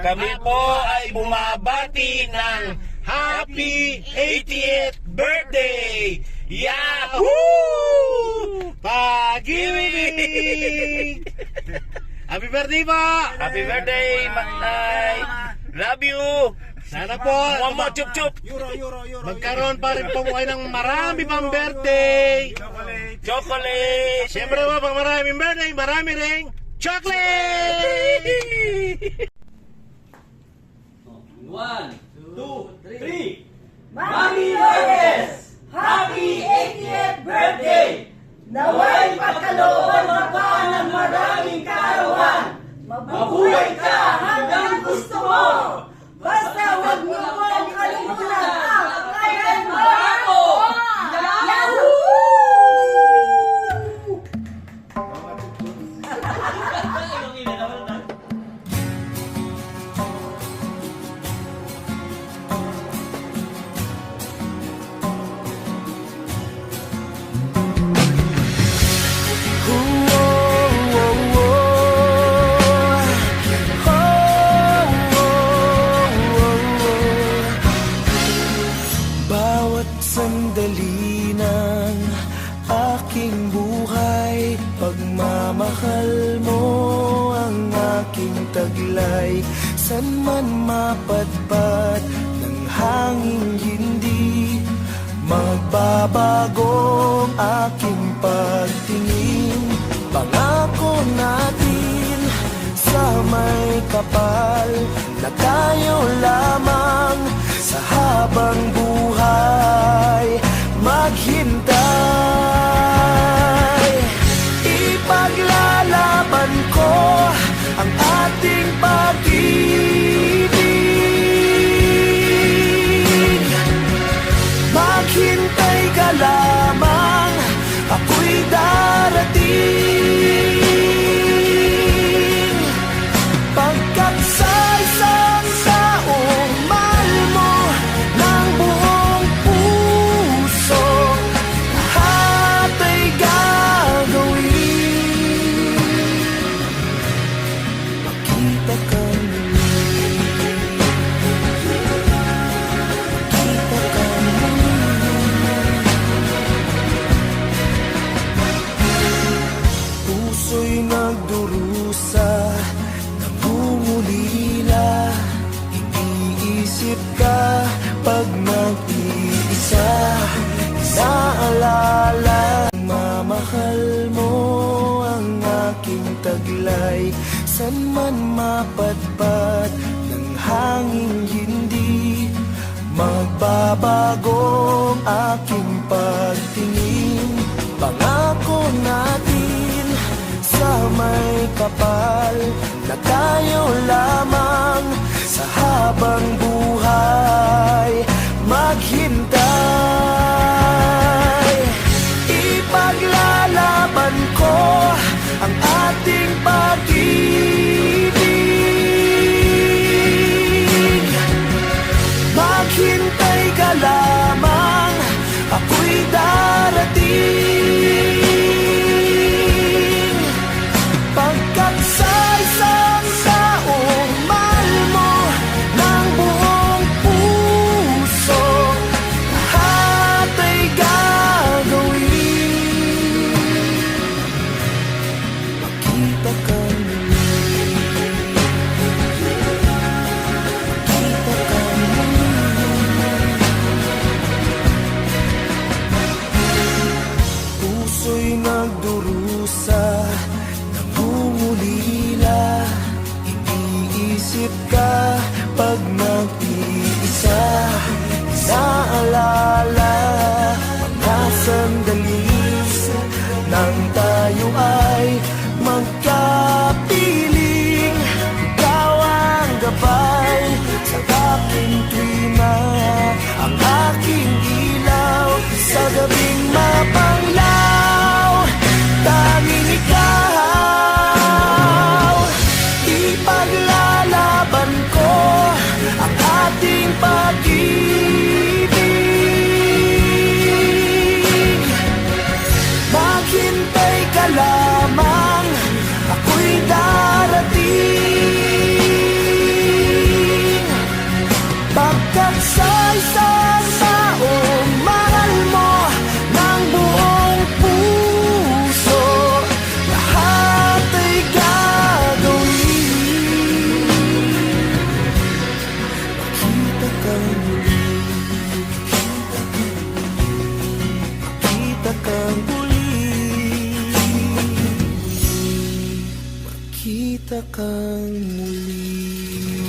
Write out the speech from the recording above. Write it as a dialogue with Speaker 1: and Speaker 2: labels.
Speaker 1: kami po ay bumabati ng Happy 80th Birthday! Yahoo! Pag-ibig!
Speaker 2: Happy birthday po!
Speaker 1: Happy birthday, Matay! Love you!
Speaker 2: Sana po
Speaker 1: Mama, chup-chup!
Speaker 2: magkaroon pa rin po kayo ng marami pang birthday.
Speaker 1: Chocolate!
Speaker 2: Siyempre po, pag maraming birthday, marami ring chocolate!
Speaker 3: 1, 2, 3.
Speaker 4: Mami Lourdes! Happy 80th birthday! Naway pagkalooban mo pa ng maraming kaarawan! Mabuhay ka hanggang gusto mo! Basta huwag mo pong kalimutan ang kailan mo ako! Yahoo!
Speaker 5: Bawat sandali ng aking buhay, pagmamahal mo ang aking taglay. San man mapadpad ng hangin, hindi magbabago ang aking pagtingin. Pangako natin sa may kapal na tayo lamang sa habang buhay maghintay. Ipaglalaban ko ang ating pag-ibig. Maghintay ka lamang, ako'y darating. Pagkat sa isang taong mahal mo ng buong puso, lahat ay gagawin. Makita ka muli, makita ka muli. Puso'y nagdurusa, nangungulila, iniisip ka pag nag-iisa. Naalala, mamahal mo ang aking taglay. San man mapadpad ng hangin, hindi magbabago ang aking pagtingin. Pangako natin sa may kapal na tayo lamang